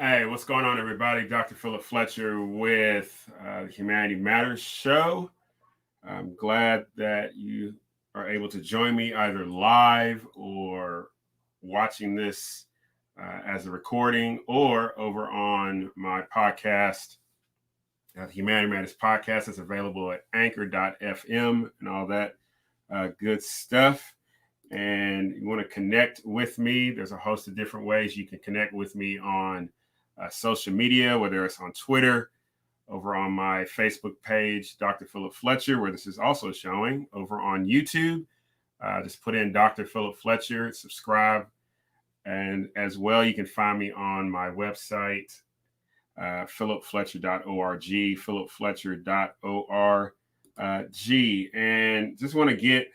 Hey, what's going on, everybody? Dr. Philip Fletcher with the Humanity Matters show. I'm glad that you are able to join me either live or watching this as a recording or over on my podcast, the Humanity Matters podcast. It's available at anchor.fm and all that good stuff. And you want to connect with me, there's a host of different ways you can connect with me on social media, whether it's on Twitter, over on my Facebook page, Dr. Philip Fletcher, where this is also showing, over on YouTube. Just put in Dr. Philip Fletcher, subscribe. And as well, you can find me on my website, philipfletcher.org, philipfletcher.org. And just want to get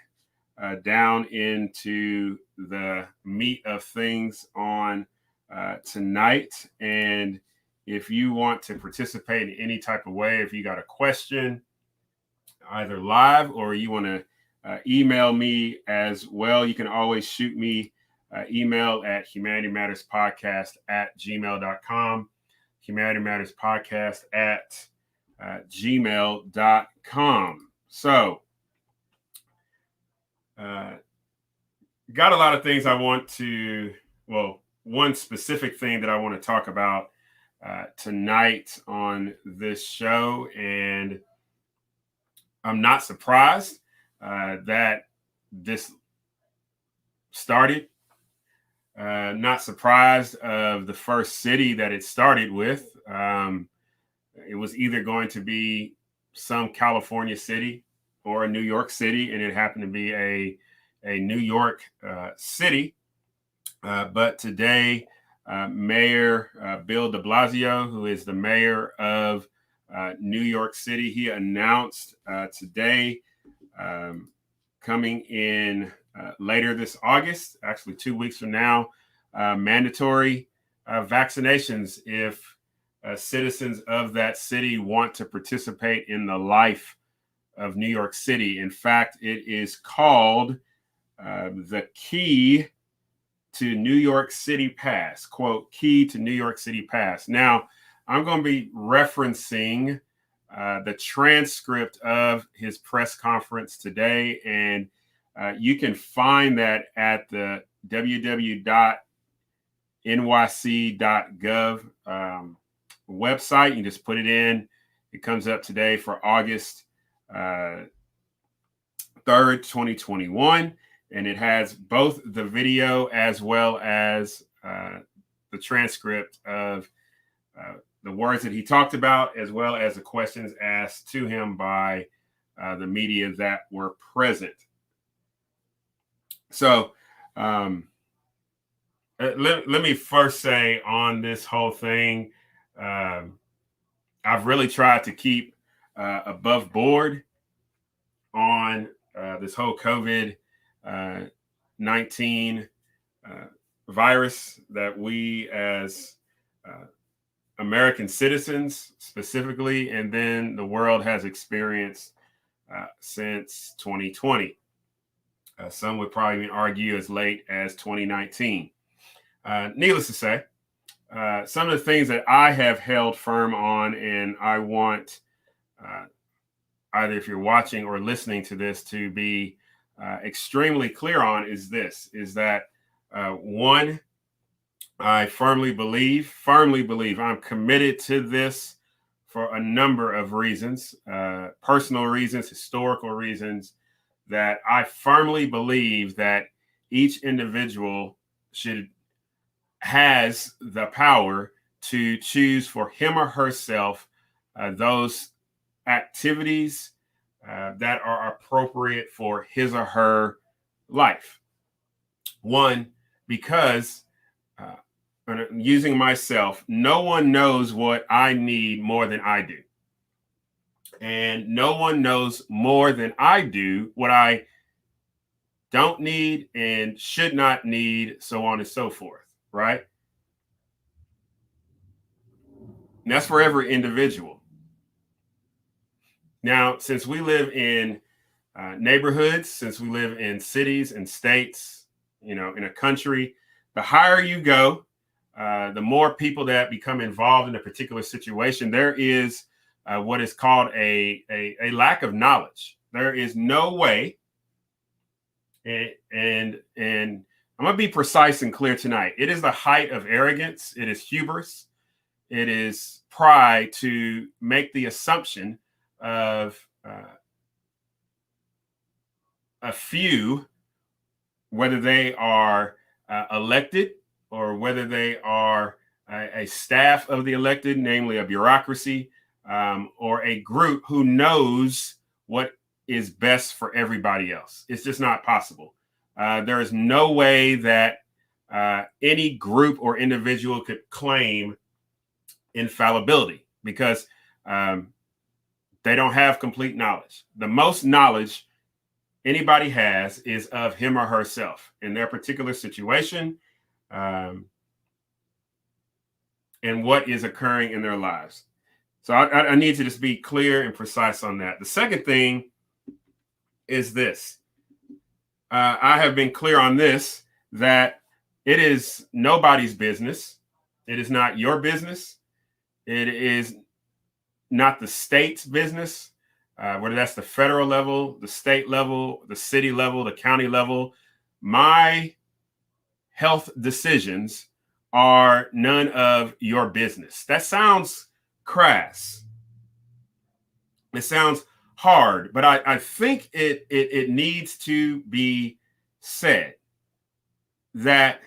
down into the meat of things on tonight. And if you want to participate in any type of way, if you got a question, either live or you want to email me as well, you can always shoot me email at humanitymatterspodcast@gmail.com, humanitymatterspodcast@gmail.com. So, got a lot of things I want to, one specific thing that I want to talk about tonight on this show. And I'm not surprised that this started. Not surprised of the first city that it started with. It was either going to be some California city or a New York City, and it happened to be a New York city. But today, Mayor Bill de Blasio, who is the mayor of New York City, he announced today, coming in later this August, actually 2 weeks from now, mandatory vaccinations if citizens of that city want to participate in the life of New York City. In fact, it is called the Key to New York City Pass, quote, Key to New York City Pass. Now, I'm going to be referencing the transcript of his press conference today, and you can find that at the www.nyc.gov website. You just put it in. It comes up today for August 3rd, 2021. And it has both the video as well as the transcript of the words that he talked about, as well as the questions asked to him by the media that were present. So let me first say on this whole thing, I've really tried to keep above board on this whole COVID 19 virus that we as American citizens specifically, and then the world has experienced since 2020. Some would probably argue as late as 2019. Needless to say, some of the things that I have held firm on, and I want either if you're watching or listening to this to be extremely clear on, is that one, I firmly believe I'm committed to this for a number of reasons, personal reasons, historical reasons, that I firmly believe that each individual has the power to choose for him or herself those activities that are appropriate for his or her life. One, because using myself, no one knows what I need more than I do. And no one knows more than I do what I don't need and should not need, so on and so forth, right? And that's for every individual. Now, since we live in neighborhoods, since we live in cities and states, in a country, the higher you go, the more people that become involved in a particular situation, there is what is called a lack of knowledge. There is no way, and I'm going to be precise and clear tonight. It is the height of arrogance. It is hubris. It is pride to make the assumption of a few, whether they are elected or whether they are a staff of the elected, namely a bureaucracy, or a group who knows what is best for everybody else. It's just not possible. There is no way that any group or individual could claim infallibility because they don't have complete knowledge. The most knowledge anybody has is of him or herself in their particular situation, and what is occurring in their lives. So I need to just be clear and precise on that. The second thing is this. I have been clear on this, that it is nobody's business. It is not your business. It is not the state's business, whether that's the federal level, the state level, the city level, the county level. My health decisions are none of your business. That sounds crass. It sounds hard, but I think it needs to be said that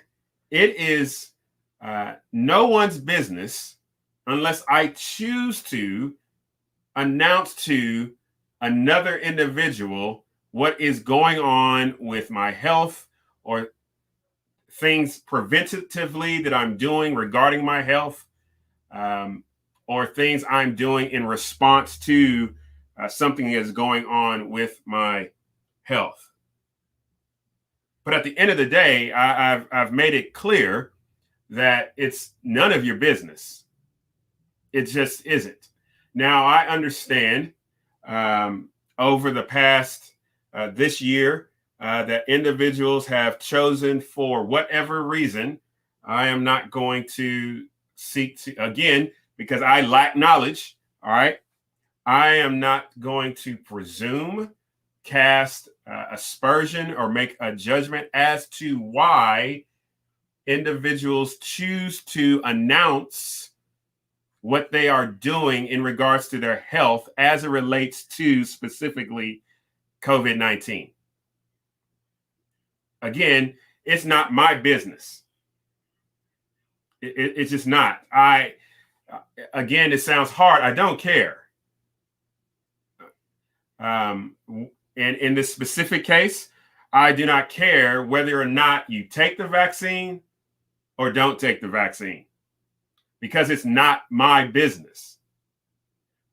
it is no one's business unless I choose to announce to another individual what is going on with my health or things preventatively that I'm doing regarding my health, or things I'm doing in response to something that is going on with my health. But at the end of the day, I've made it clear that it's none of your business. It just isn't. Now, I understand over the past this year that individuals have chosen, for whatever reason, I am not going to seek to, again, because I lack knowledge, all right? I am not going to presume, cast aspersion, or make a judgment as to why individuals choose to announce what they are doing in regards to their health as it relates to specifically COVID-19. Again, it's not my business. It's just not. Again, it sounds hard. I don't care. And in this specific case, I do not care whether or not you take the vaccine or don't take the vaccine, because it's not my business.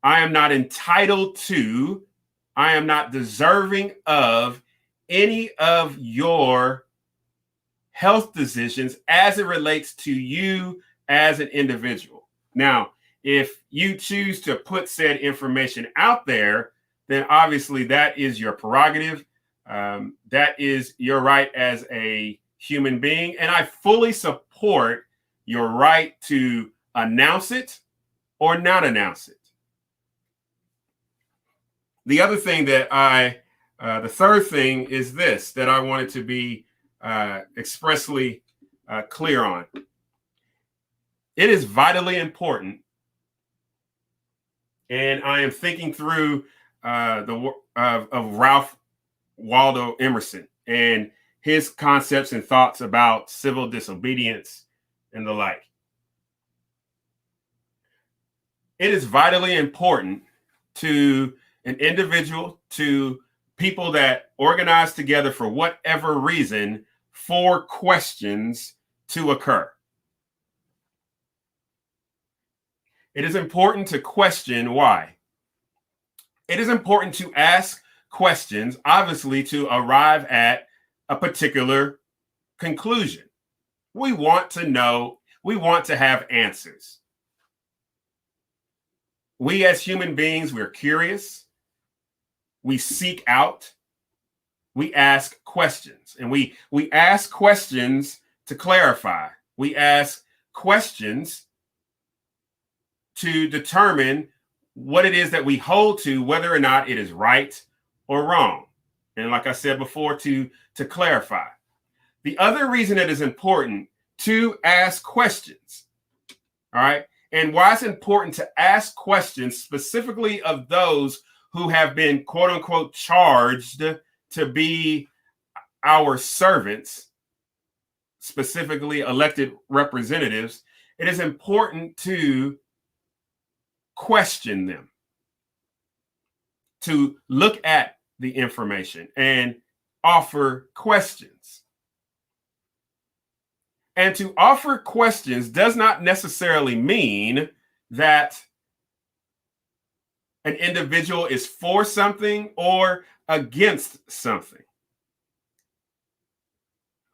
I am not entitled to, I am not deserving of any of your health decisions as it relates to you as an individual. Now, if you choose to put said information out there, then obviously that is your prerogative. That is your right as a human being. And I fully support your right to announce it or not announce it. The other thing that the third thing is this, that I wanted to be expressly clear on. It is vitally important, and I am thinking through the of Ralph Waldo Emerson and his concepts and thoughts about civil disobedience and the like. It is vitally important to an individual, to people that organize together for whatever reason, for questions to occur. It is important to question why. It is important to ask questions, obviously, to arrive at a particular conclusion. We want to know, we want to have answers. We as human beings, we're curious. We seek out. We ask questions, and we ask questions to clarify. We ask questions to determine what it is that we hold to, whether or not it is right or wrong. And like I said before, to clarify. The other reason it is important to ask questions, all right, and why it's important to ask questions specifically of those who have been, quote unquote, charged to be our servants, specifically elected representatives, it is important to question them, to look at the information and offer questions. And to offer questions does not necessarily mean that an individual is for something or against something.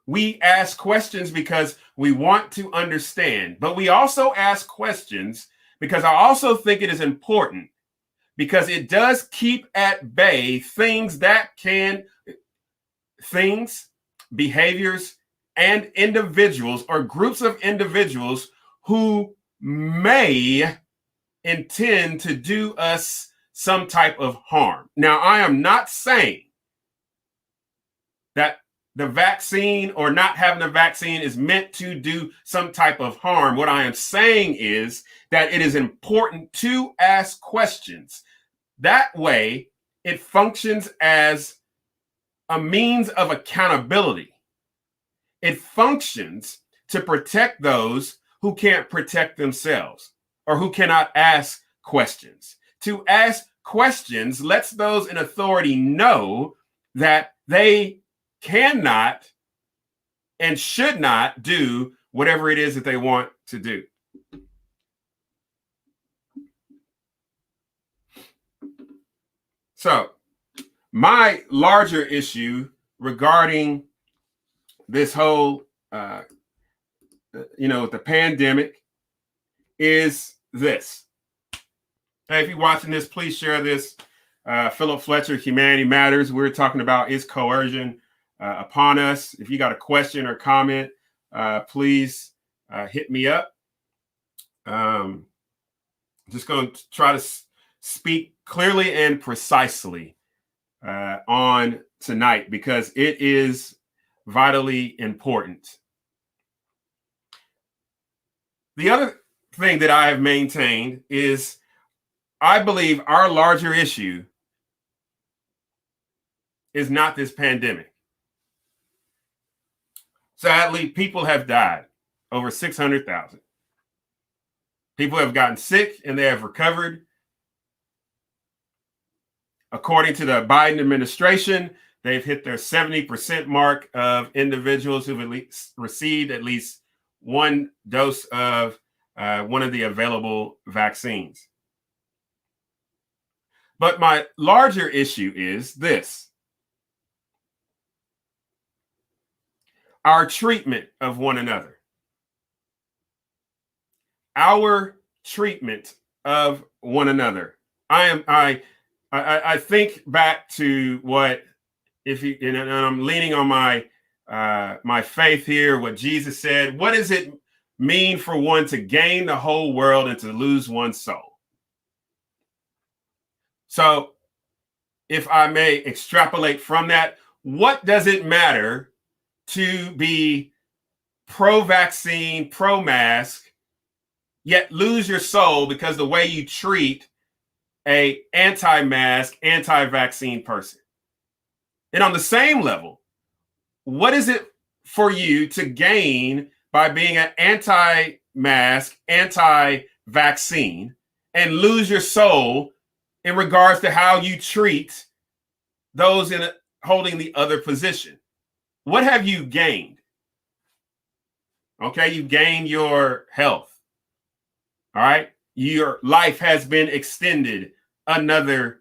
We ask questions because we want to understand, but we also ask questions because I also think it is important, because it does keep at bay things, behaviors, and individuals or groups of individuals who may intend to do us some type of harm. Now, I am not saying that the vaccine or not having a vaccine is meant to do some type of harm. What I am saying is that it is important to ask questions. That way, it functions as a means of accountability. It functions to protect those who can't protect themselves or who cannot ask questions. To ask questions lets those in authority know that they cannot and should not do whatever it is that they want to do. So, my larger issue regarding this whole, the pandemic is this. Hey, if you're watching this, please share this. Philip Fletcher, Humanity Matters. We're talking about, is coercion upon us? If you got a question or comment, please hit me up. Just going to try to speak clearly and precisely on tonight, because it is vitally important. The other thing that I have maintained is I believe our larger issue is not this pandemic. Sadly, people have died, over 600,000. People have gotten sick and they have recovered. According to the Biden administration, they've hit their 70% mark of individuals who've at least received at least one dose of one of the available vaccines. But my larger issue is this: our treatment of one another. Our treatment of one another. I think back to what, and I'm leaning on my faith here, what Jesus said. What does it mean for one to gain the whole world and to lose one's soul? So, if I may extrapolate from that, what does it matter to be pro-vaccine, pro-mask, yet lose your soul because the way you treat a anti-mask, anti-vaccine person? And on the same level, what is it for you to gain by being an anti-mask, anti-vaccine, and lose your soul in regards to how you treat those holding the other position? What have you gained? Okay, you've gained your health. All right, your life has been extended another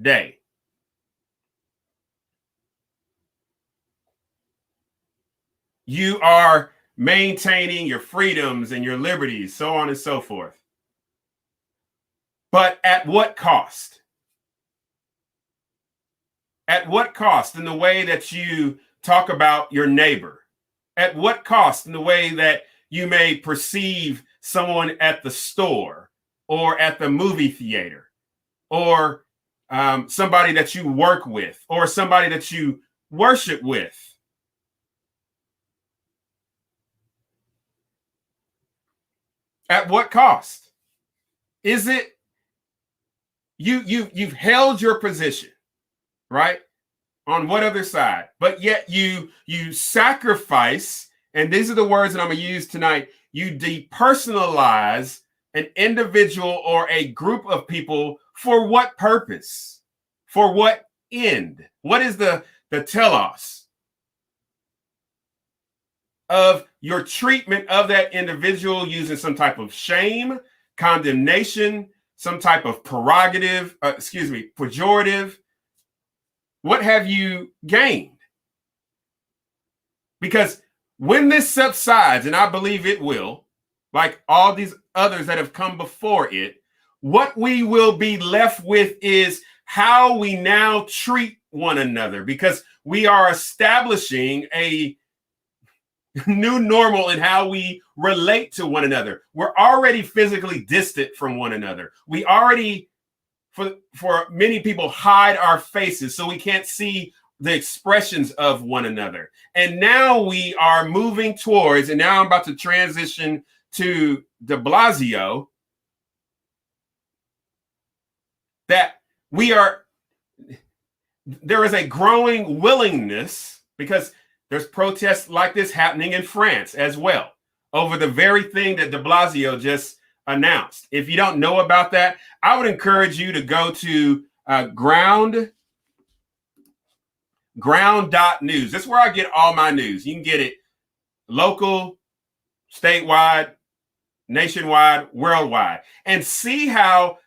day. You are maintaining your freedoms and your liberties, so on and so forth. But at what cost? At what cost in the way that you talk about your neighbor? At what cost in the way that you may perceive someone at the store or at the movie theater, or somebody that you work with, or somebody that you worship with. At what cost? Is it you've held your position, right? On what other side? But yet you sacrifice, and these are the words that I'm going to use tonight. You depersonalize an individual or a group of people for what purpose? For what end? What is the telos of your treatment of that individual, using some type of shame, condemnation, some type of pejorative? What have you gained? Because when this subsides, and I believe it will, like all these others that have come before it, what we will be left with is how we now treat one another, because we are establishing a new normal in how we relate to one another. We're already physically distant from one another. We already, for many people, hide our faces so we can't see the expressions of one another. And now we are moving towards, and now I'm about to transition to de Blasio, that there is a growing willingness, because there's protests like this happening in France as well, over the very thing that de Blasio just announced. If you don't know about that, I would encourage you to go to ground.news. That's where I get all my news. You can get it local, statewide, nationwide, worldwide, and see how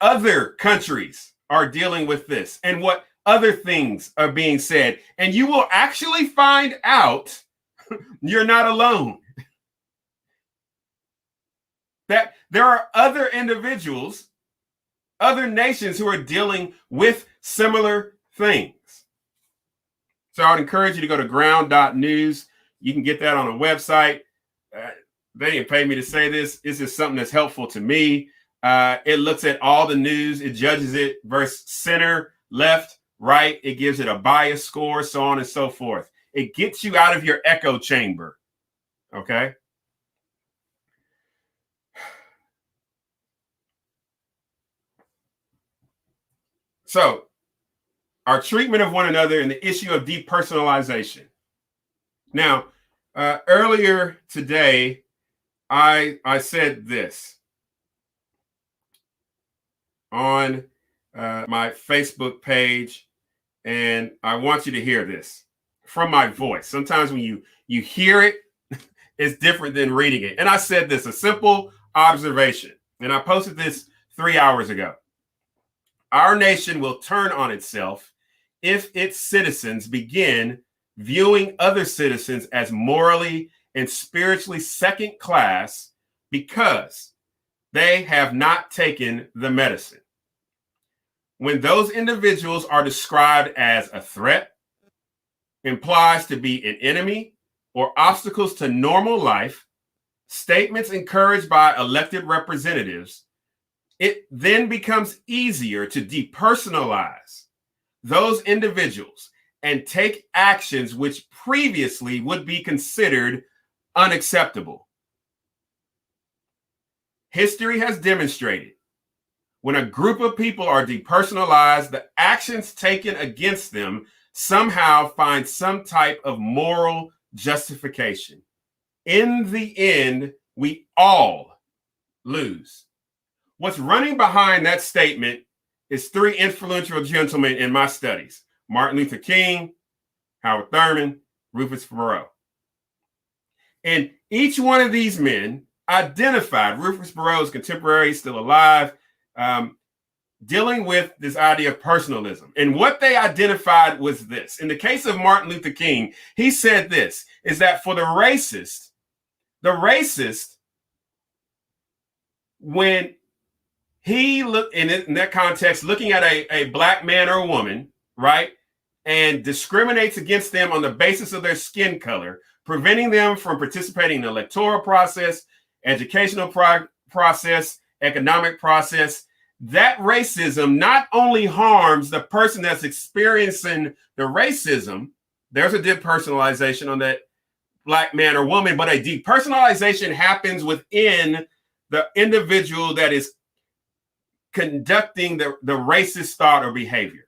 other countries are dealing with this and what other things are being said. And you will actually find out you're not alone. That there are other individuals, other nations who are dealing with similar things. So I would encourage you to go to ground.news. You can get that on a website. They didn't pay me to say this. This is something that's helpful to me. It looks at all the news. It judges it versus center, left, right. It gives it a bias score, so on and so forth. It gets you out of your echo chamber. Okay. So our treatment of one another and the issue of depersonalization. Now, earlier today, I said this on my Facebook page, and I want you to hear this from my voice. Sometimes when you hear it, it's different than reading it. And I said this, a simple observation, and I posted this 3 hours ago. Our nation will turn on itself if its citizens begin viewing other citizens as morally and spiritually second class because they have not taken the medicine. When those individuals are described as a threat, implies to be an enemy, or obstacles to normal life, statements encouraged by elected representatives, it then becomes easier to depersonalize those individuals and take actions which previously would be considered unacceptable. History has demonstrated when a group of people are depersonalized, the actions taken against them somehow find some type of moral justification. In the end, we all lose. What's running behind that statement is three influential gentlemen in my studies: Martin Luther King, Howard Thurman, Rufus Perot. And each one of these men identified, Rufus Perot's contemporary, still alive, dealing with this idea of personalism. And what they identified was this. In the case of Martin Luther King, he said this, is that for the racist, when he looked in that context, looking at a black man or a woman, right, and discriminates against them on the basis of their skin color, preventing them from participating in the electoral process, educational process, economic process. That racism not only harms the person that's experiencing the racism, there's a depersonalization on that Black man or woman, but a depersonalization happens within the individual that is conducting the racist thought or behavior.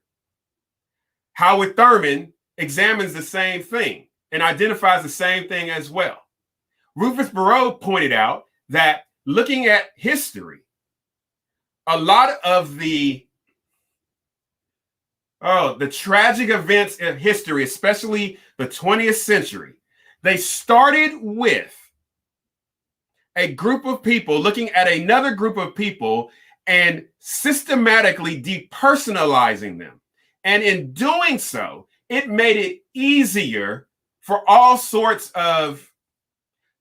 Howard Thurman examines the same thing and identifies the same thing as well. Rufus Bereau pointed out that looking at history, a lot of the tragic events of history, especially the 20th century, they started with a group of people looking at another group of people and systematically depersonalizing them. And in doing so, it made it easier for all sorts of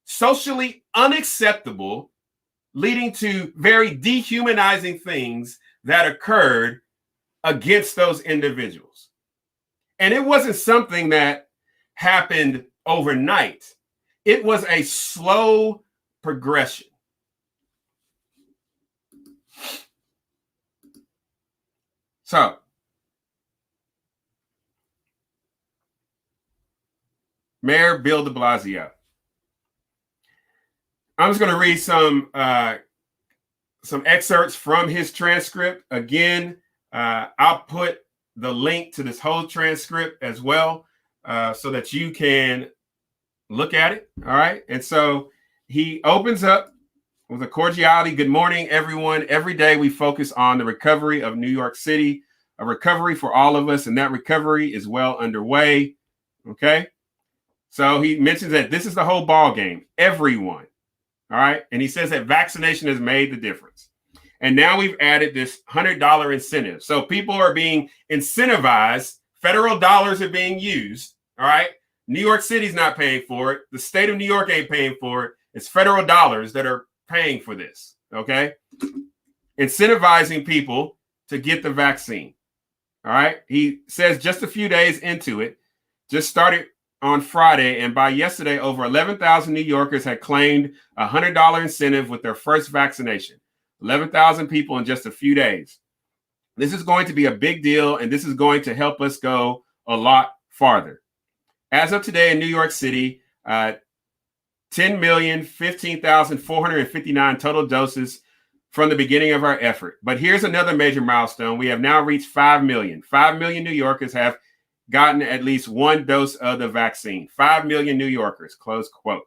socially unacceptable, leading to very dehumanizing things that occurred against those individuals. And it wasn't something that happened overnight. It was a slow progression. So, Mayor Bill de Blasio. I'm just going to read some excerpts from his transcript. Again, I'll put the link to this whole transcript as well, so that you can look at it. All right. And so he opens up with a cordiality. Good morning, everyone. Every day we focus on the recovery of New York City, a recovery for all of us, and that recovery is well underway. Okay. So he mentions that this is the whole ball game. Everyone. All right. And he says that vaccination has made the difference. And now we've added this $100 incentive. So people are being incentivized. Federal dollars are being used. All right. New York City's not paying for it. The state of New York ain't paying for it. It's federal dollars that are paying for this. Okay. Incentivizing people to get the vaccine. All right. He says just a few days into it, just started on Friday, and by yesterday, over 11,000 New Yorkers had claimed a $100 incentive with their first vaccination. 11,000 people in just a few days. This is going to be a big deal, and this is going to help us go a lot farther. As of today in New York City, 10,015,459 total doses from the beginning of our effort. But here's another major milestone. We have now reached 5 million. 5 million New Yorkers have gotten at least one dose of the vaccine. 5 million New Yorkers, close quote.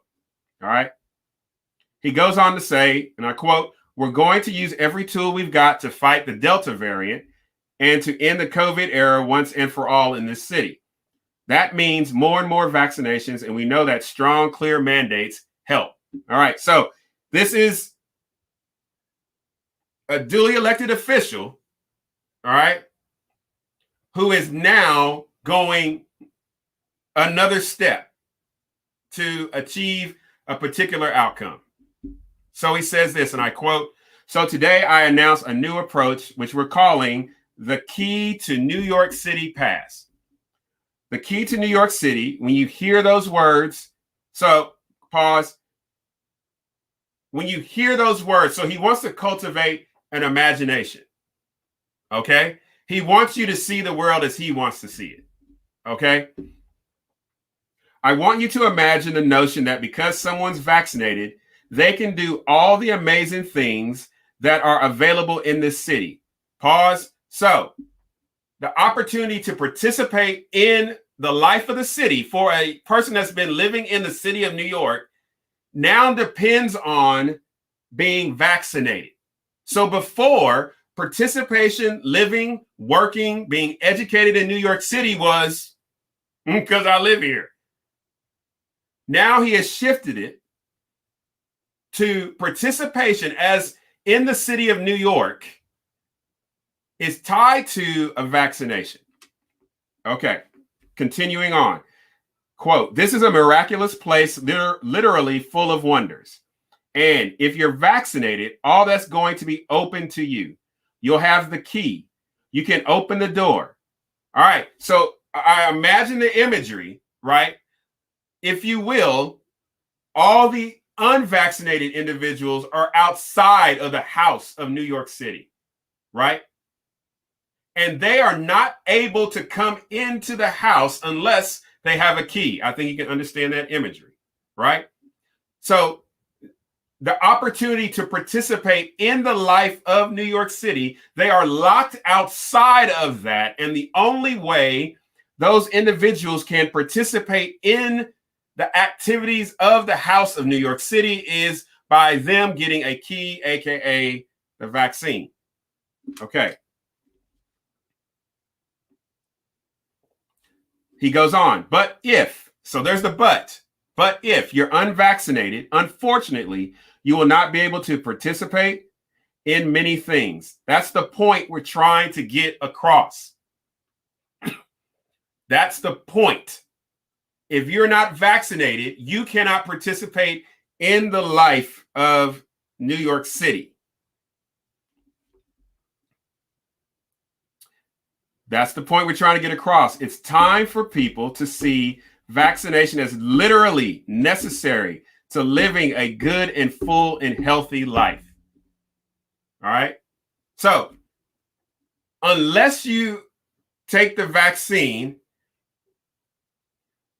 All right. He goes on to say, and I quote, "We're going to use every tool we've got to fight the Delta variant and to end the COVID era once and for all in this city. That means more and more vaccinations, and we know that strong, clear mandates help." All right. So this is a duly elected official, all right, who is now going another step to achieve a particular outcome. So he says this, and I quote, "So today I announce a new approach, which we're calling the Key to New York City Pass." The key to New York City, when you hear those words, so pause. When you hear those words, so he wants to cultivate an imagination. Okay? He wants you to see the world as he wants to see it. Okay? I want you to imagine the notion that because someone's vaccinated, they can do all the amazing things that are available in this city. Pause. So, the opportunity to participate in the life of the city for a person that's been living in the city of New York now depends on being vaccinated. So before, participation, living, working, being educated in New York City was because I live here. Now he has shifted it to participation as in the city of New York is tied to a vaccination. Okay, continuing on. Quote, "This is a miraculous place, literally full of wonders. And if you're vaccinated, all that's going to be open to you. You'll have the key. You can open the door." All right. So I imagine the imagery, right? If you will, all the unvaccinated individuals are outside of the house of New York City, right? And they are not able to come into the house unless they have a key. I think you can understand that imagery, right? So the opportunity to participate in the life of New York City, they are locked outside of that. And the only way those individuals can participate in the activities of the House of New York City is by them getting a key, aka the vaccine. Okay. He goes on, but if, so there's the but if you're unvaccinated, unfortunately, you will not be able to participate in many things. That's the point we're trying to get across. That's the point. If you're not vaccinated, you cannot participate in the life of New York City. That's the point we're trying to get across. It's time for people to see vaccination as literally necessary to living a good and full and healthy life. All right. So, unless you take the vaccine,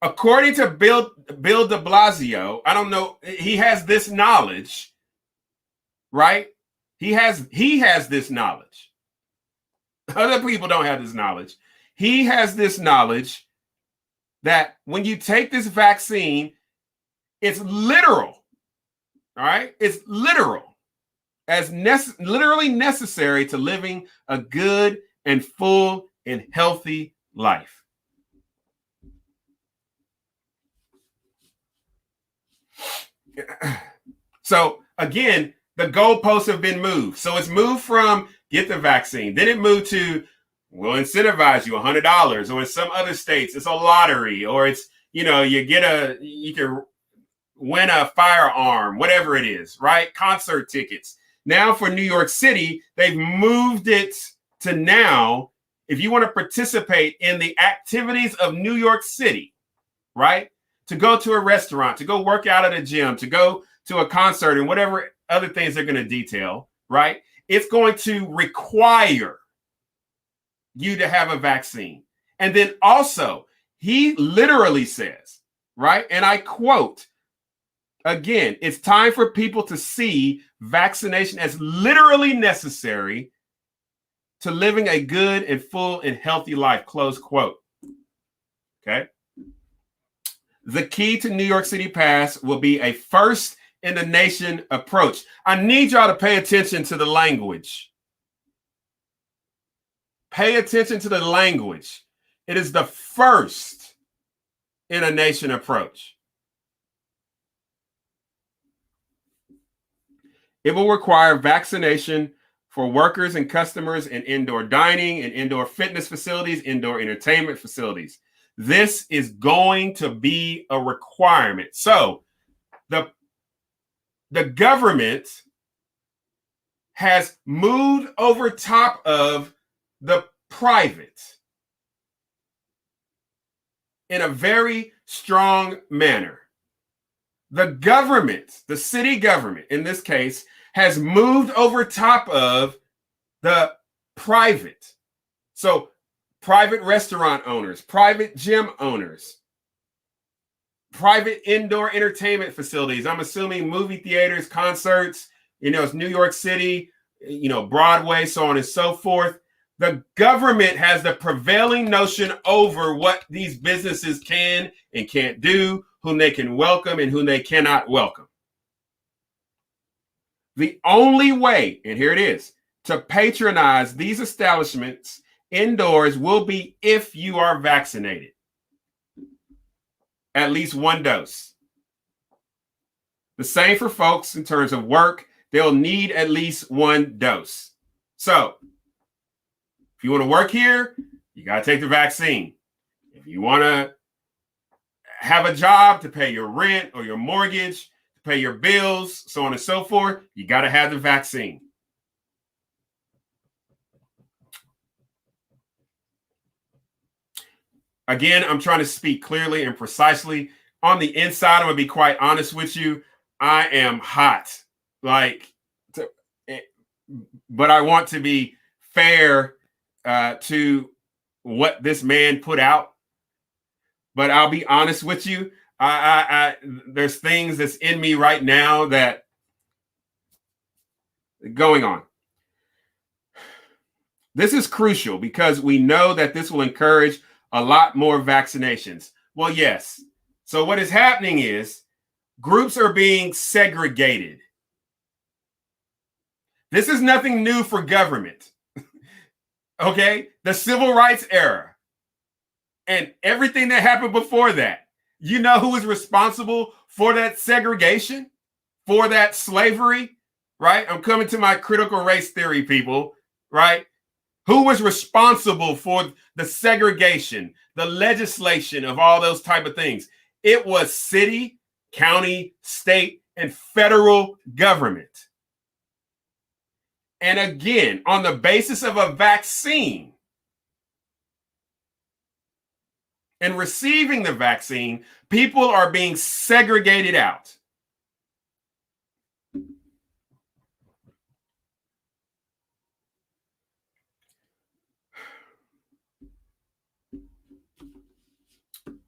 according to Bill de Blasio, I don't know, he has this knowledge, right? He has this knowledge. Other people don't have this knowledge. He has this knowledge that when you take this vaccine, it's literal. All right? It's literal. As literally necessary to living a good and full and healthy life. So again, the goalposts have been moved. So it's moved from get the vaccine. Then it moved to we'll incentivize you $100, or in some other states, it's a lottery, or it's, you can win a firearm, whatever it is, right? Concert tickets. Now for New York City, they've moved it to now, if you want to participate in the activities of New York City, right? To go to a restaurant, to go work out at a gym, to go to a concert and whatever other things they're going to detail, right? It's going to require you to have a vaccine. And then also, he literally says, right? And I quote, again, it's time for people to see vaccination as literally necessary to living a good and full and healthy life, close quote. Okay. The key to New York City Pass will be a first in the nation approach. I need y'all to pay attention to the language. Pay attention to the language. It is the first in a nation approach. It will require vaccination for workers and customers in indoor dining and indoor fitness facilities, indoor entertainment facilities. This is going to be a requirement. So the government has moved over top of the private in a very strong manner. The government, the city government in this case, has moved over top of the private. So private restaurant owners, private gym owners, private indoor entertainment facilities. I'm assuming movie theaters, concerts, it's New York City, Broadway, so on and so forth. The government has the prevailing notion over what these businesses can and can't do, whom they can welcome and whom they cannot welcome. The only way, and here it is, to patronize these establishments indoors will be if you are vaccinated. At least one dose. The same for folks in terms of work. They'll need at least one dose. So, if you want to work here, you got to take the vaccine. If you want to have a job to pay your rent or your mortgage, to pay your bills, so on and so forth, you got to have the vaccine. Again, I'm trying to speak clearly and precisely. On the inside, I'm going to be quite honest with you. I am hot. Like, but I want to be fair to what this man put out. But I'll be honest with you. There's things that's in me right now that going on. This is crucial because we know that this will encourage a lot more vaccinations. Well, yes. So what is happening is groups are being segregated. This is nothing new for government. Okay? The civil rights era and everything that happened before that. You know who is responsible for that segregation, for that slavery, right? I'm coming to my critical race theory, people, right? Who was responsible for the segregation, the legislation of all those type of things? It was city, county, state, and federal government. And again, on the basis of a vaccine and receiving the vaccine, people are being segregated out.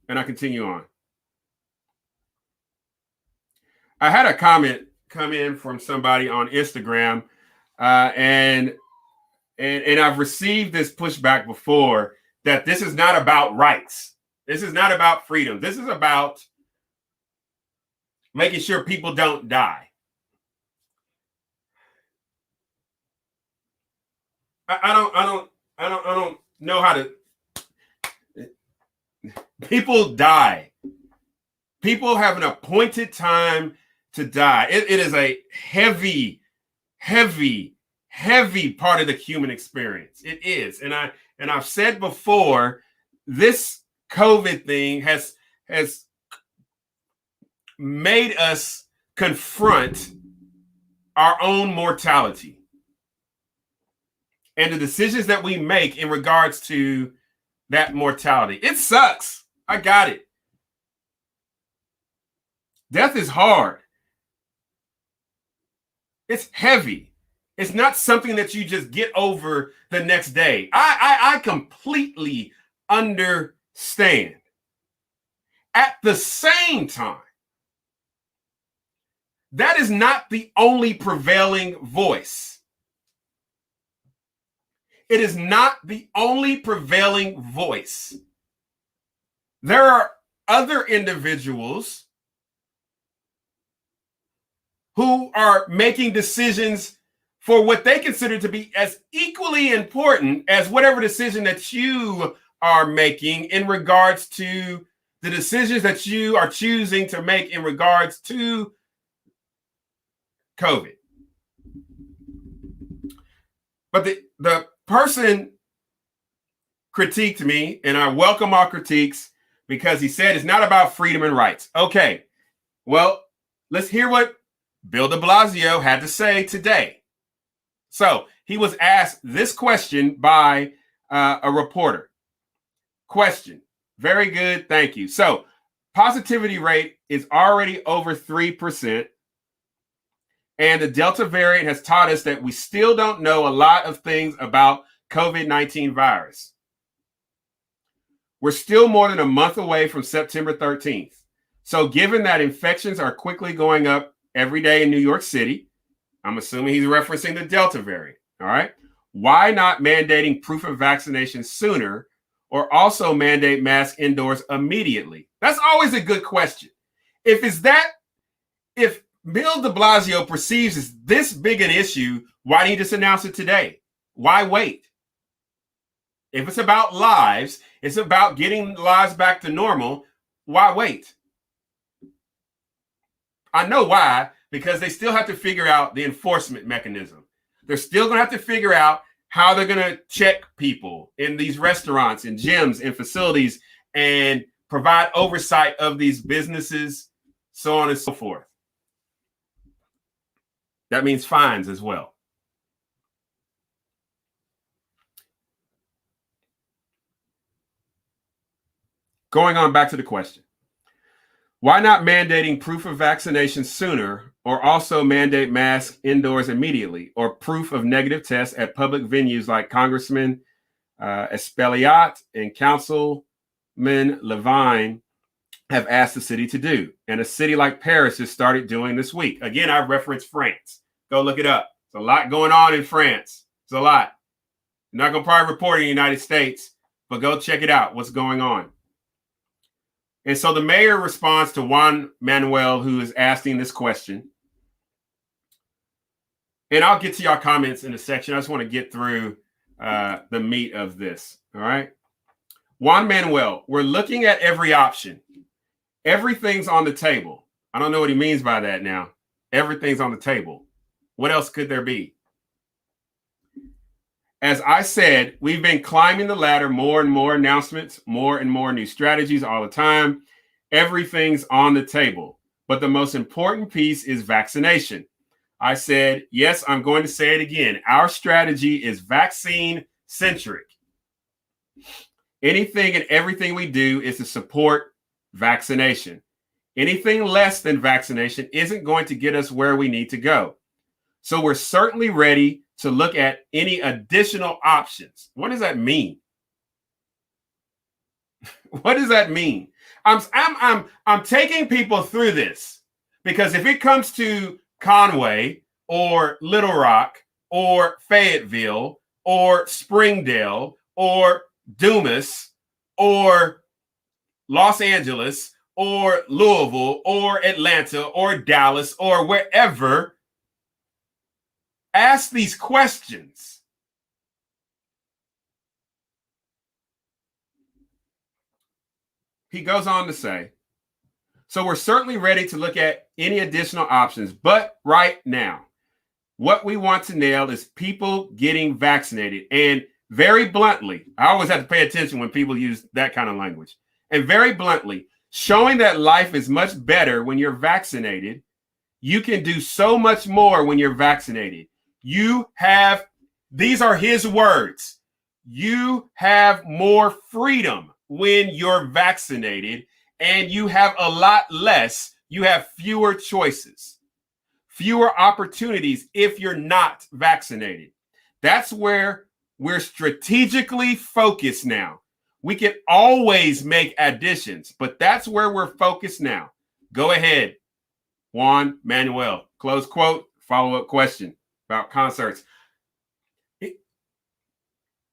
And I continue on. I had a comment come in from somebody on Instagram, and I've received this pushback before that this is not about rights. This is not about freedom. This is about making sure people don't die. I don't know how to. People die. People have an appointed time to die. It is a heavy part of the human experience. It is, and I've said before, this COVID thing has made us confront our own mortality and the decisions that we make in regards to that mortality. It sucks. I got it. Death is hard. It's heavy. It's not something that you just get over the next day. I completely understand. At the same time, that is not the only prevailing voice. It is not the only prevailing voice. There are other individuals who are making decisions for what they consider to be as equally important as whatever decision that you are making in regards to the decisions that you are choosing to make in regards to COVID. But the person critiqued me, and I welcome all critiques, because he said it's not about freedom and rights. Okay, well, let's hear what Bill de Blasio had to say today. So he was asked this question by a reporter. Question. Very good. Thank you. So positivity rate is already over 3%. And the Delta variant has taught us that we still don't know a lot of things about COVID-19 virus. We're still more than a month away from September 13th. So given that infections are quickly going up every day in New York City, I'm assuming he's referencing the Delta variant. All right. Why not mandating proof of vaccination sooner, or also mandate masks indoors immediately? That's always a good question. If Bill de Blasio perceives as this big an issue, why didn't he just announce it today? Why wait? If it's about lives, it's about getting lives back to normal, why wait? I know why, because they still have to figure out the enforcement mechanism. They're still going to have to figure out how they're going to check people in these restaurants and gyms and facilities and provide oversight of these businesses, so on and so forth. That means fines as well. going on back to the question. Why not mandating proof of vaccination sooner, or also mandate masks indoors immediately, or proof of negative tests at public venues like Congressman Espelliot and Councilman Levine have asked the city to do? And a city like Paris has started doing this week. Again, I reference France. Go look it up. There's a lot going on in France. There's a lot. I'm not going to probably report in the United States, but go check it out. What's going on? And so the mayor responds to Juan Manuel, who is asking this question. And I'll get to y'all comments in a section. I just want to get through the meat of this. All right. Juan Manuel, we're looking at every option. Everything's on the table. I don't know what he means by that now. Everything's on the table. What else could there be? As I said, we've been climbing the ladder, more and more announcements, more and more new strategies all the time. Everything's on the table. But the most important piece is vaccination. I said, yes, I'm going to say it again. Our strategy is vaccine-centric. Anything and everything we do is to support vaccination. Anything less than vaccination isn't going to get us where we need to go. So we're certainly ready to look at any additional options. What does that mean? What does that mean? I'm taking people through this because if it comes to Conway or Little Rock or Fayetteville or Springdale or Dumas or Los Angeles or Louisville or Atlanta or Dallas or wherever, ask these questions. He goes on to say, so we're certainly ready to look at any additional options, but right now, what we want to nail is people getting vaccinated. And very bluntly, I always have to pay attention when people use that kind of language. And very bluntly, showing that life is much better when you're vaccinated. You can do so much more when you're vaccinated. You have, these are his words, you have more freedom when you're vaccinated, and you have a lot less, you have fewer choices, fewer opportunities if you're not vaccinated. That's where we're strategically focused now. We can always make additions, but that's where we're focused now. Go ahead, Juan Manuel. Close quote, follow-up question about concerts.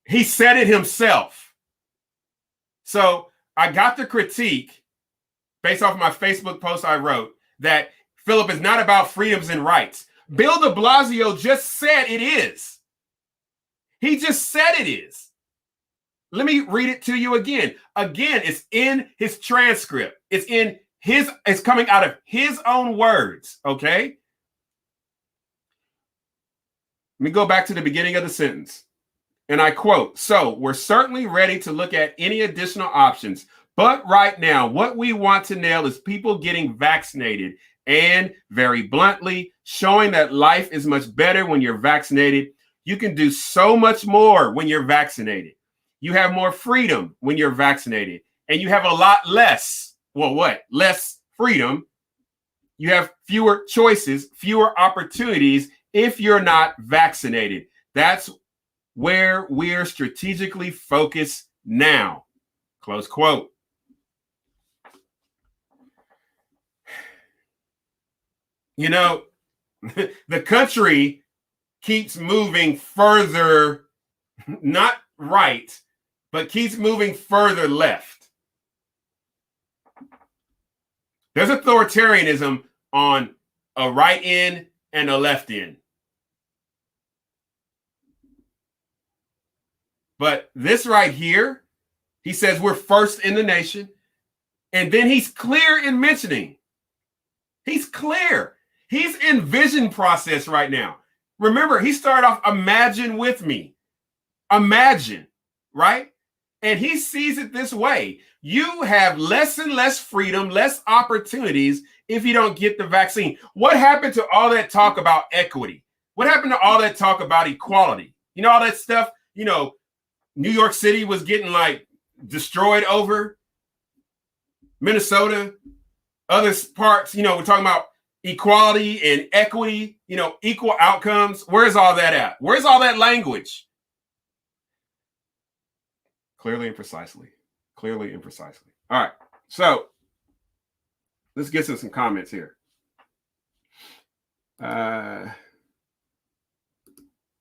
He said it himself. So I got the critique based off my Facebook post I wrote that Philip is not about freedoms and rights. Bill de Blasio just said it is. He just said it is. Let me read it to you again. Again, it's in his transcript. It's coming out of his own words, okay? Let me go back to the beginning of the sentence. And I quote, so we're certainly ready to look at any additional options. But right now, what we want to nail is people getting vaccinated and, very bluntly, showing that life is much better when you're vaccinated. You can do so much more when you're vaccinated. You have more freedom when you're vaccinated. And you have a lot less, less freedom. You have fewer choices, fewer opportunities if you're not vaccinated. That's where we're strategically focused now. Close quote. You know, the country keeps moving further, not right, but keeps moving further left. There's authoritarianism on a right end and a left end. But this right here, he says we're first in the nation. And then he's clear in mentioning. He's clear. He's in vision process right now. Remember, he started off, imagine with me. Imagine, right? And he sees it this way. You have less and less freedom, less opportunities if you don't get the vaccine. What happened to all that talk about equity? What happened to all that talk about equality? You know, all that stuff, you know, New York City was getting like destroyed over. Minnesota, other parts, we're talking about equality and equity, equal outcomes. Where's all that at? Where's all that language? Clearly and precisely. Clearly and precisely. All right. So let's get to some comments here.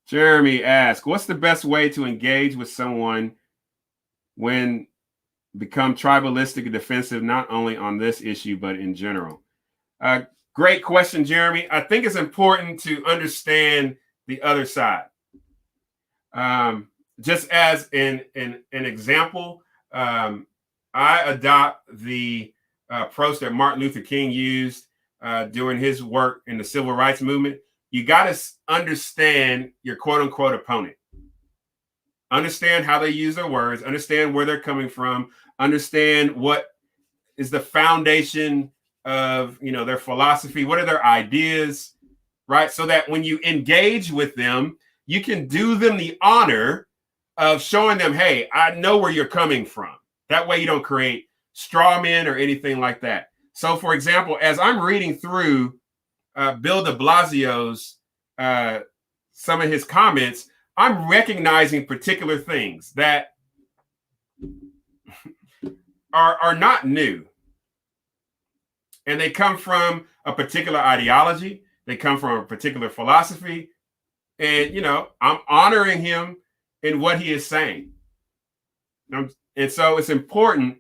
Jeremy asks, what's the best way to engage with someone when become tribalistic and defensive, not only on this issue, but in general? Great question, Jeremy. I think it's important to understand the other side. Just as an example, I adopt the approach that Martin Luther King used during his work in the civil rights movement. You got to understand your quote unquote opponent. Understand how they use their words, understand where they're coming from, understand what is the foundation of their philosophy, what are their ideas, right? So that when you engage with them, you can do them the honor of showing them, hey, I know where you're coming from. That way you don't create straw men or anything like that. So, for example, as I'm reading through Bill de Blasio's, some of his comments, I'm recognizing particular things that are not new. And they come from a particular ideology. They come from a particular philosophy. And, I'm honoring him in what he is saying. And so it's important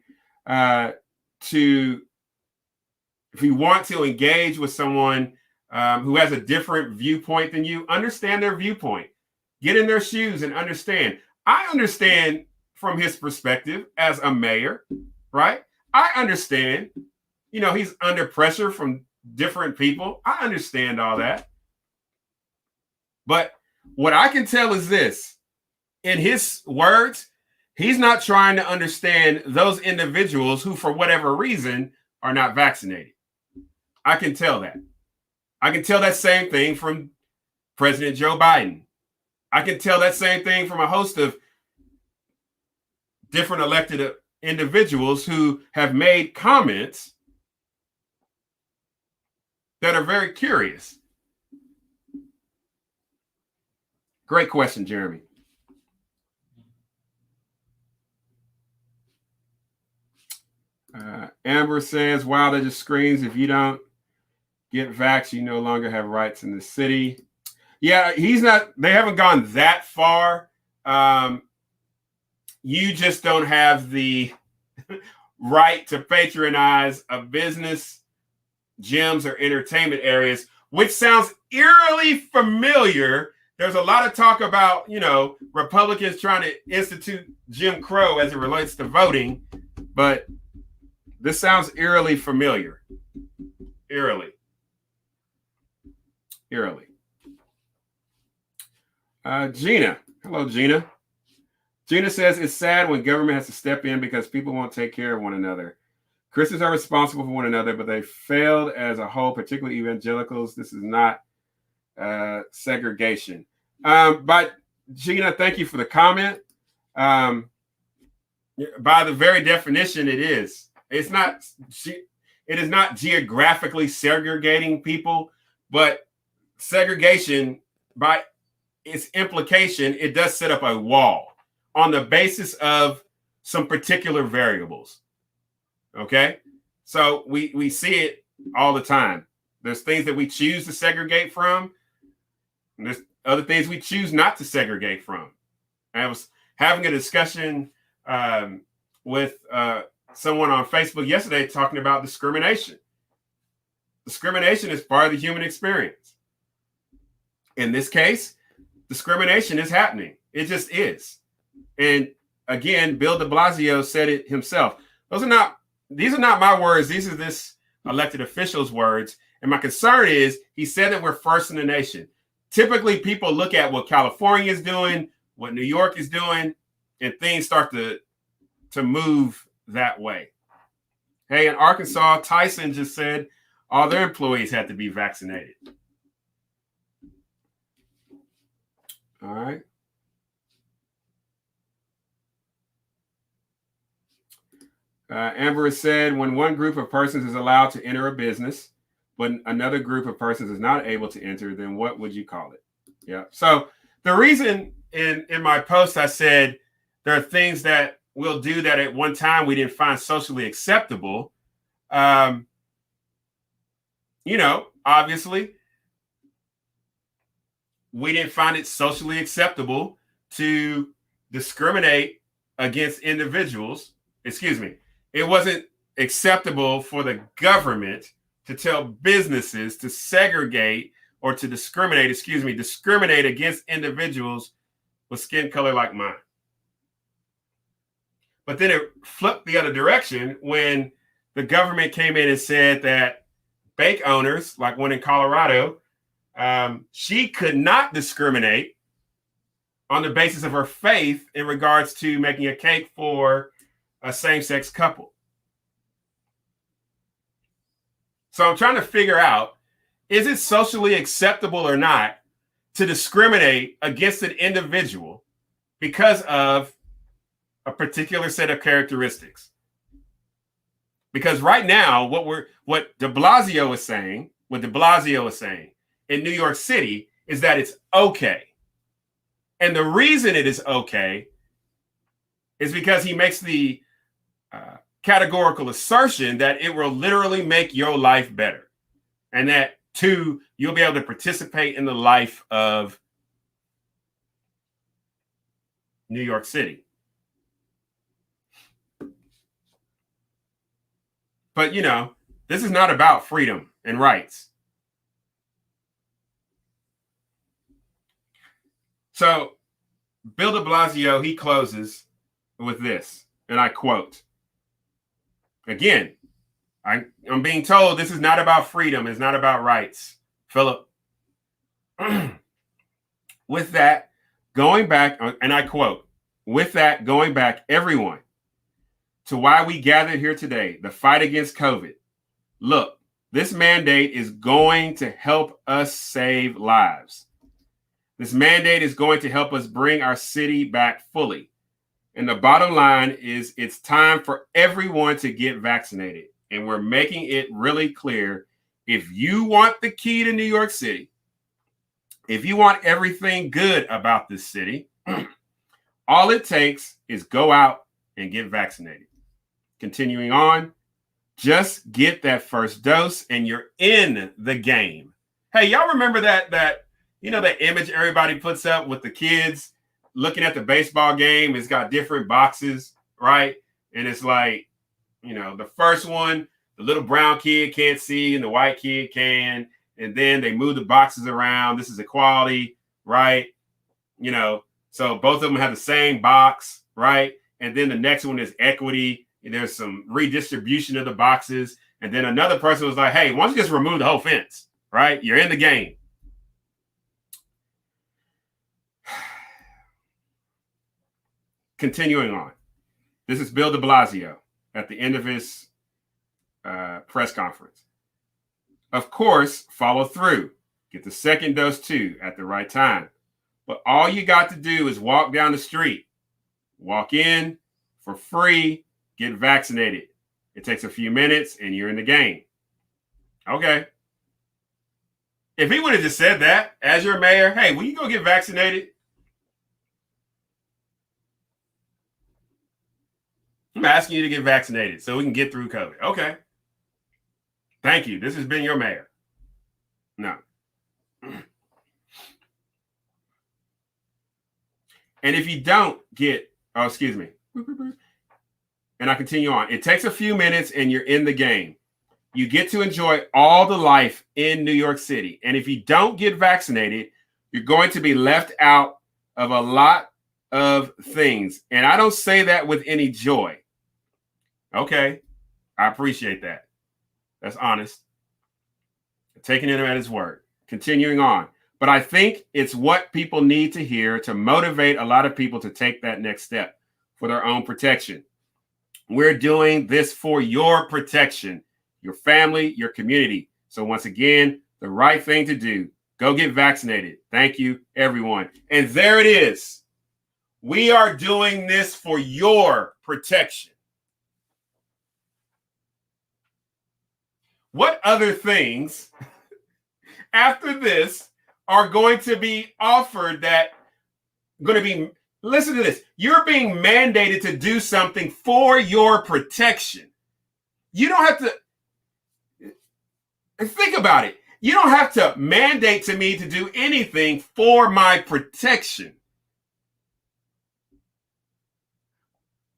to, if you want to engage with someone who has a different viewpoint than you, understand their viewpoint. Get in their shoes and understand. I understand from his perspective as a mayor, right? I understand, he's under pressure from different people. I understand all that. But what I can tell is this, in his words, he's not trying to understand those individuals who, for whatever reason, are not vaccinated. I can tell that. I can tell that same thing from President Joe Biden. I can tell that same thing from a host of different elected individuals who have made comments that are very curious. Great question, Jeremy. Amber says, wow, that just screams, if you don't get vaxxed, you no longer have rights in the city. Yeah, they haven't gone that far. You just don't have the right to patronize a business, gyms, or entertainment areas, which sounds eerily familiar. There's a lot of talk about, Republicans trying to institute Jim Crow as it relates to voting, but this sounds eerily familiar. Eerily. Gina. Hello, Gina. Gina says, it's sad when government has to step in because people won't take care of one another. Christians are responsible for one another, but they failed as a whole, particularly evangelicals. This is not segregation. But Gina, thank you for the comment. By the very definition, it is. It is not geographically segregating people, but segregation, by its implication, it does set up a wall on the basis of some particular variables. Okay? So we see it all the time. There's things that we choose to segregate from, and there's other things we choose not to segregate from. I was having a discussion with someone on Facebook yesterday talking about discrimination. Discrimination is part of the human experience. In this case, discrimination is happening. It just is. And again, Bill de Blasio said it himself. These are not my words. These are this elected official's words. And my concern is he said that we're first in the nation. Typically, people look at what California is doing, what New York is doing, and things start to move that way. Hey, in Arkansas, Tyson just said all their employees had to be vaccinated. All right. Amber has said, when one group of persons is allowed to enter a business, but another group of persons is not able to enter, then what would you call it? Yeah. So the reason in my post I said there are things that we'll do that at one time we didn't find socially acceptable. Obviously, we didn't find it socially acceptable to discriminate against individuals. Excuse me. It wasn't acceptable for the government to tell businesses to segregate or to discriminate against individuals with skin color like mine. But then it flipped the other direction when the government came in and said that bank owners, like one in Colorado, she could not discriminate on the basis of her faith in regards to making a cake for a same-sex couple. So I'm trying to figure out, is it socially acceptable or not to discriminate against an individual because of a particular set of characteristics? Because right now, what de Blasio is saying in New York City is that it's okay. And the reason it is okay is because he makes the categorical assertion that it will literally make your life better. And that, two, you'll be able to participate in the life of New York City. But, this is not about freedom and rights. So Bill de Blasio, he closes with this, and I quote, again, I'm being told this is not about freedom. It's not about rights. Philip, with that, going back, and I quote, with that, going back, everyone, to why we gathered here today, the fight against COVID. Look, this mandate is going to help us save lives. This mandate is going to help us bring our city back fully. And the bottom line is it's time for everyone to get vaccinated. And we're making it really clear. If you want the key to New York City, if you want everything good about this city, all it takes is go out and get vaccinated. Continuing on, just get that first dose and you're in the game. Hey, y'all remember that image everybody puts up with the kids looking at the baseball game? It's got different boxes, right? And it's like, the first one, the little brown kid can't see and the white kid can. And then they move the boxes around. This is equality, right? So both of them have the same box, right? And then the next one is equity. There's some redistribution of the boxes. And then another person was like, hey, why don't you just remove the whole fence, right? You're in the game. Continuing on. This is Bill de Blasio at the end of his press conference. Of course, follow through. Get the second dose too at the right time. But all you got to do is walk down the street. Walk in for free. Get vaccinated. It takes a few minutes and you're in the game. Okay. If he would have just said that as your mayor, hey, will you go get vaccinated? I'm asking you to get vaccinated so we can get through COVID. Okay. Thank you. This has been your mayor. No. And if you don't get, and I continue on. It takes a few minutes and you're in the game. You get to enjoy all the life in New York City. And if you don't get vaccinated, you're going to be left out of a lot of things. And I don't say that with any joy. Okay. I appreciate that. That's honest. Taking him at his word. Continuing on. But I think it's what people need to hear to motivate a lot of people to take that next step for their own protection. We're doing this for your protection, your family, your community. So once again, the right thing to do, go get vaccinated. Thank you, everyone. And there it is. We are doing this for your protection. What other things after this are going to be offered that going to be, listen to this, you're being mandated to do something for your protection. You don't have to think about it. You don't have to mandate to me to do anything for my protection.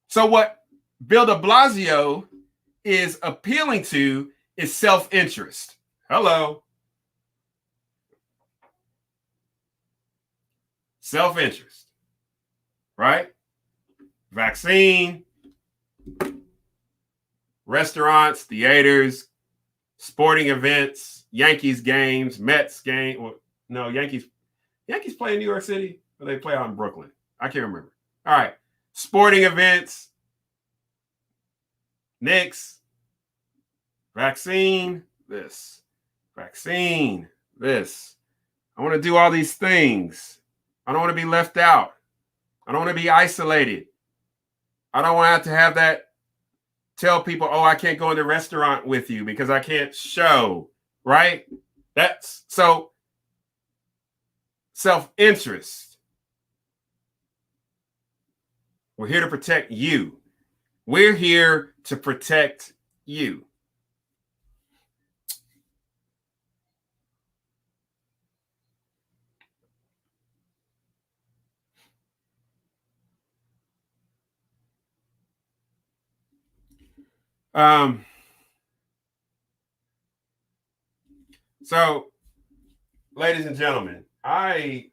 So what Bill de Blasio is appealing to is self-interest. Hello. Self-interest, right? Vaccine, restaurants, theaters, sporting events, Yankees games, Mets game. Well, no, Yankees play in New York City, or they play out in Brooklyn. I can't remember. All right. Sporting events, Knicks, vaccine, this, vaccine, this. I want to do all these things. I don't want to be left out. I don't want to be isolated. I don't want to have that tell people, oh, I can't go in the restaurant with you because I can't show, right? That's so self-interest. We're here to protect you. We're here to protect you. So, ladies and gentlemen, the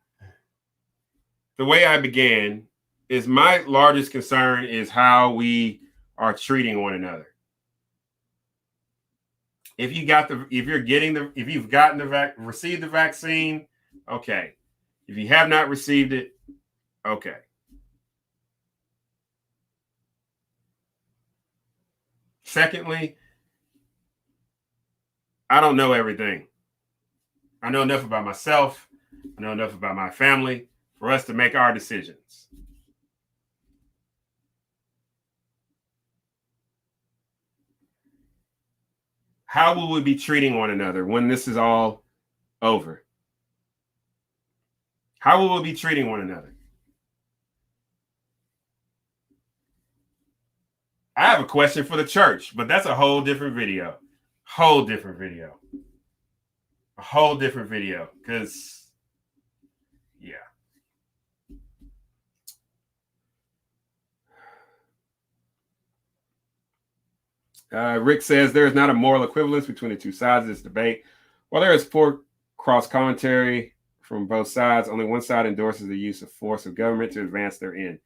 way I began is my largest concern is how we are treating one another. If you've received the vaccine, okay. If you have not received it, okay. Secondly, I don't know everything. I know enough about myself. I know enough about my family for us to make our decisions. How will we be treating one another when this is all over? How will we be treating one another? I have a question for the church, but that's a whole different video. Because, yeah. Rick says there is not a moral equivalence between the two sides of this debate. While there is poor cross commentary from both sides, only one side endorses the use of force of government to advance their end.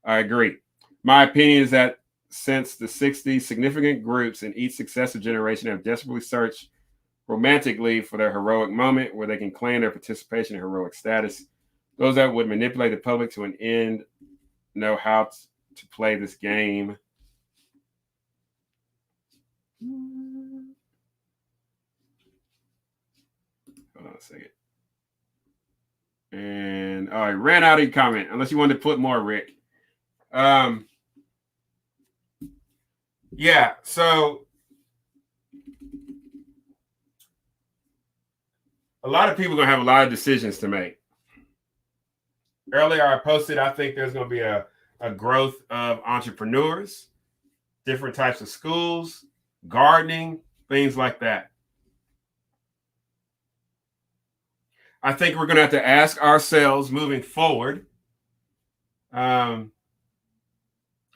I agree. My opinion is that since the 60s, significant groups in each successive generation have desperately searched romantically for their heroic moment where they can claim their participation in heroic status. Those that would manipulate the public to an end know how to play this game. Hold on a second. And I ran out of your comment, unless you wanted to put more, Rick. Yeah, so a lot of people are going to have a lot of decisions to make. Earlier, I posted, I think there's going to be a growth of entrepreneurs, different types of schools, gardening, things like that. I think we're going to have to ask ourselves moving forward. And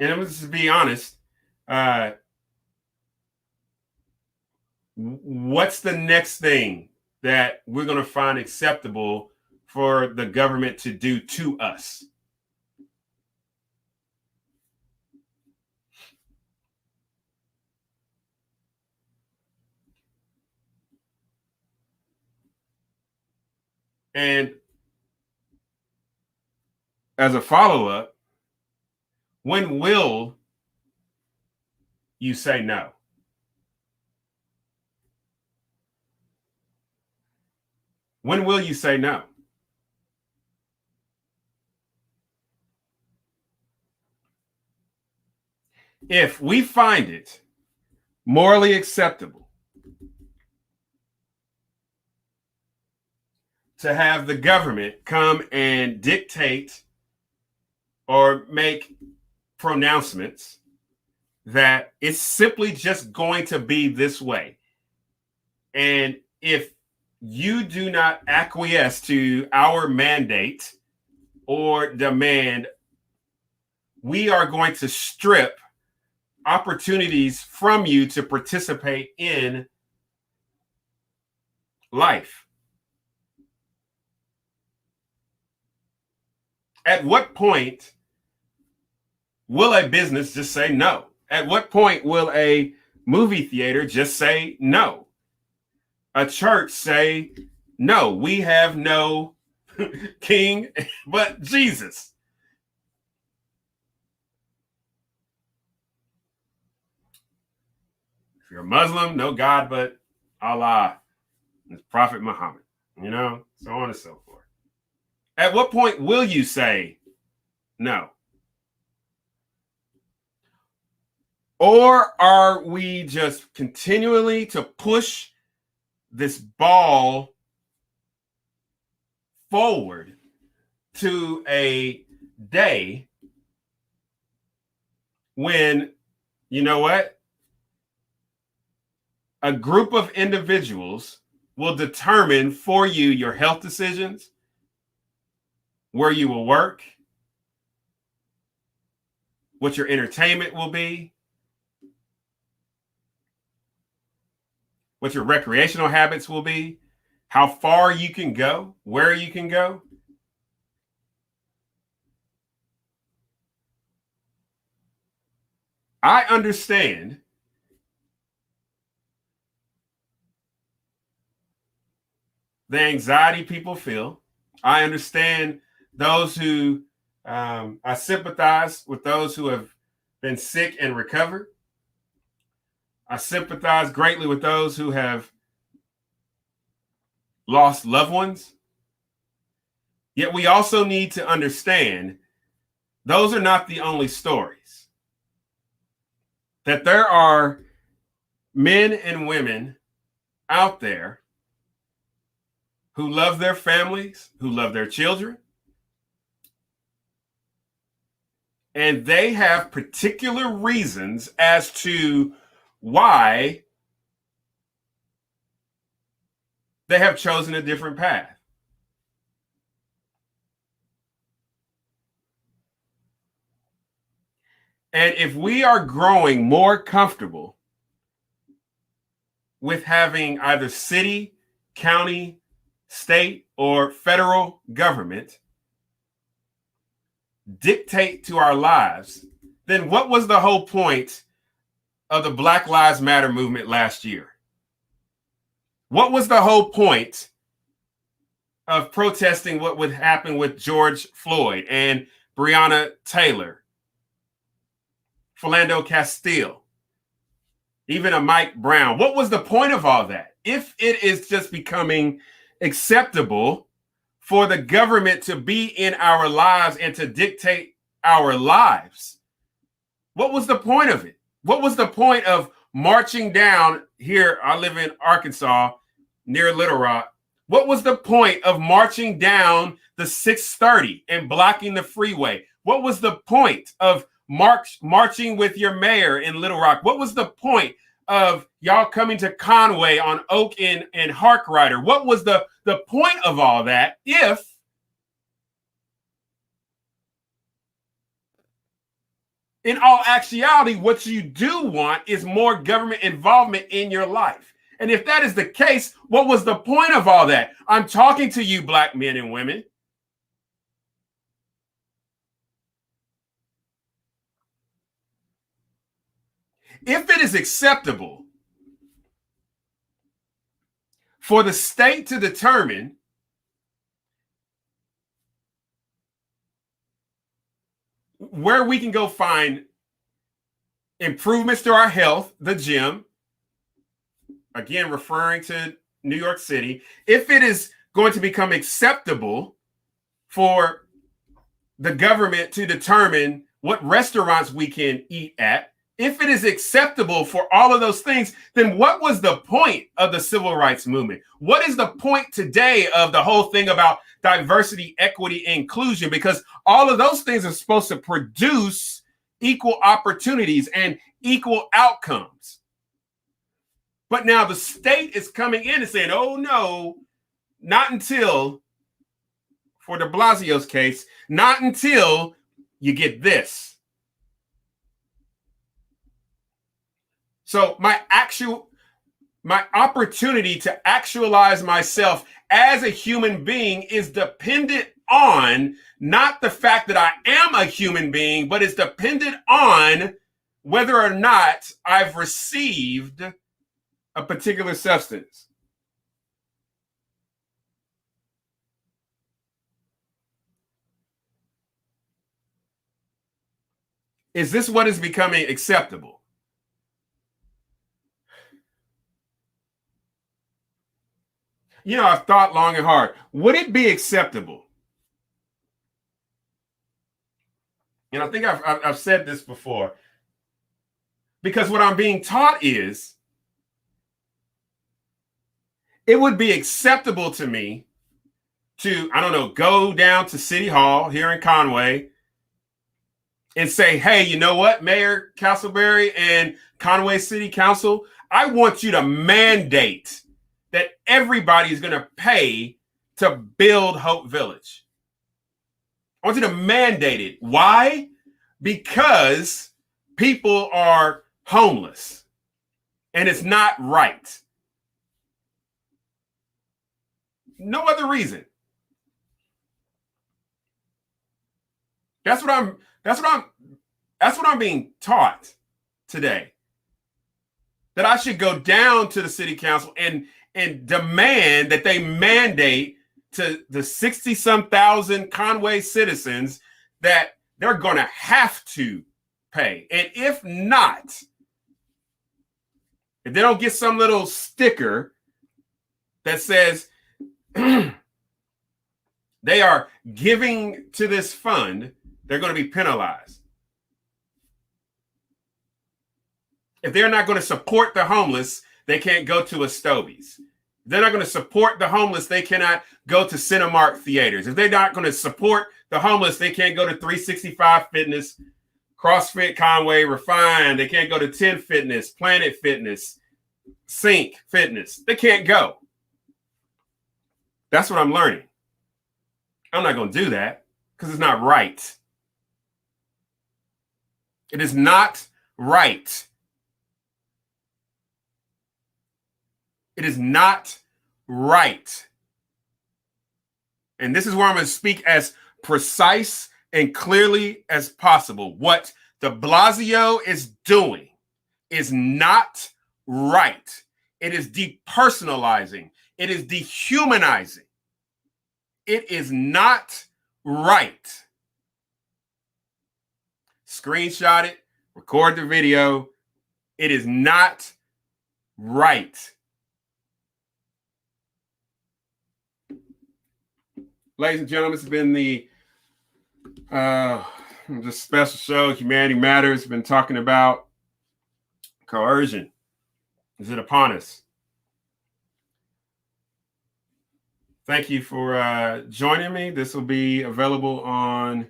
let's be honest, what's the next thing that we're going to find acceptable for the government to do to us? And as a follow-up, when will you say no? When will you say no? If we find it morally acceptable to have the government come and dictate or make pronouncements that it's simply just going to be this way. And if you do not acquiesce to our mandate or demand, we are going to strip opportunities from you to participate in life. At what point will a business just say no? At what point will a movie theater just say no? A church say no, we have no king but Jesus. If you're a Muslim, no God but Allah, and Prophet Muhammad, so on and so forth. At what point will you say no? Or are we just continually to push this ball forward to a day when, you know what? A group of individuals will determine for you your health decisions, where you will work, what your entertainment will be, what your recreational habits will be, how far you can go, where you can go. I understand the anxiety people feel. I understand those who, I sympathize with those who have been sick and recovered. I sympathize greatly with those who have lost loved ones. Yet we also need to understand those are not the only stories. That there are men and women out there who love their families, who love their children, and they have particular reasons as to why they have chosen a different path. And if we are growing more comfortable with having either city, county, state, or federal government dictate to our lives, then what was the whole point of the Black Lives Matter movement last year? What was the whole point of protesting what would happen with George Floyd and Breonna Taylor, Philando Castile, even a Mike Brown? What was the point of all that? If it is just becoming acceptable for the government to be in our lives and to dictate our lives, what was the point of it? What was the point of marching down here? I live in Arkansas near Little Rock. What was the point of marching down the 630 and blocking the freeway? What was the point of marching with your mayor in Little Rock? What was the point of y'all coming to Conway on Oak and Harkrider? What was the point of all that if in all actuality, what you do want is more government involvement in your life? And if that is the case, what was the point of all that? I'm talking to you, Black men and women. If it is acceptable for the state to determine where we can go find improvements to our health, the gym, again, referring to New York City, if it is going to become acceptable for the government to determine what restaurants we can eat at, If it is acceptable for all of those things, then what was the point of the civil rights movement? What is the point today of the whole thing about diversity, equity, inclusion? Because all of those things are supposed to produce equal opportunities and equal outcomes. But now the state is coming in and saying, oh no, not until, for de Blasio's case, not until you get this. So my opportunity to actualize myself as a human being is dependent on not the fact that I am a human being, but it's dependent on whether or not I've received a particular substance. Is this what is becoming acceptable? You know, I've thought long and hard. Would it be acceptable? And I think I've said this before. Because what I'm being taught is it would be acceptable to me to, I don't know, go down to City Hall here in Conway and say, hey, you know what, Mayor Castleberry and Conway City Council, I want you to mandate that everybody is going to pay to build Hope Village. I want you to mandate it. Why? Because people are homeless and it's not right. No other reason. That's what I'm being taught today. That I should go down to the city council and demand that they mandate to the 60-some thousand Conway citizens that they're going to have to pay. And if not, if they don't get some little sticker that says they are giving to this fund, they're going to be penalized. If they're not going to support the homeless, they can't go to a Stobie's. If they're not going to support the homeless, they cannot go to Cinemark theaters. If they're not going to support the homeless, they can't go to 365 Fitness, CrossFit Conway, Refine. They can't go to 10 Fitness, Planet Fitness, Sync Fitness. They can't go. That's what I'm learning. I'm not going to do that because it's not right. It is not right. It is not right. And this is where I'm going to speak as precise and clearly as possible. What de Blasio is doing is not right. It is depersonalizing. It is dehumanizing. It is not right. Screenshot it, record the video. It is not right. Ladies and gentlemen, it's been the special show, Humanity Matters. Been talking about coercion. Is it upon us? Thank you for joining me. This will be available on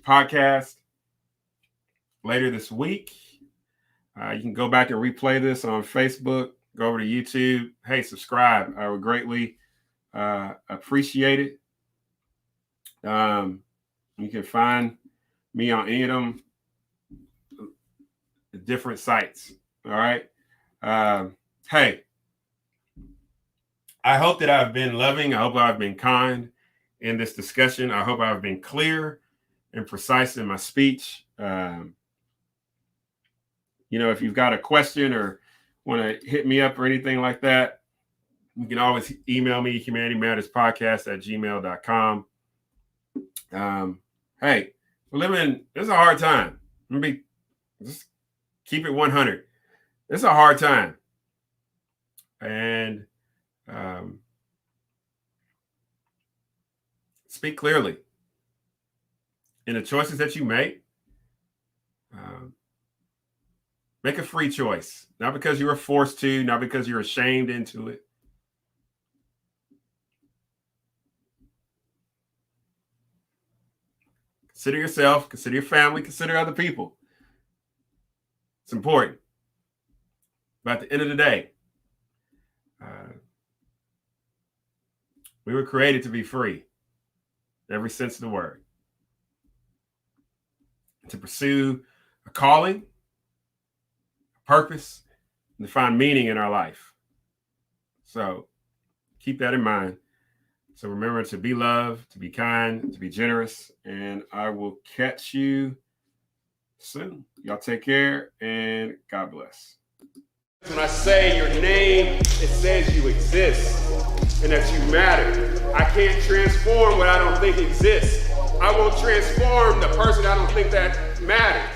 podcast later this week. You can go back and replay this on Facebook. Go over to YouTube. Hey, subscribe. I would greatly appreciate it. You can find me on any of them different sites. All right. Hey, I hope that I've been loving. I hope I've been kind in this discussion. I hope I've been clear and precise in my speech. If you've got a question or want to hit me up or anything like that, you can always email me, humanitymatterspodcast@gmail.com. Hey, it's a hard time. Just keep it 100. It's a hard time. And speak clearly in the choices that you make. Make a free choice, not because you were forced to, not because you're ashamed into it. Consider yourself, consider your family, consider other people. It's important. But at the end of the day, we were created to be free, in every sense of the word, to pursue a calling, a purpose, and to find meaning in our life. So keep that in mind. So remember to be loved, to be kind, to be generous, and I will catch you soon. Y'all take care, and God bless. When I say your name, it says you exist and that you matter. I can't transform what I don't think exists. I won't transform the person I don't think that matters.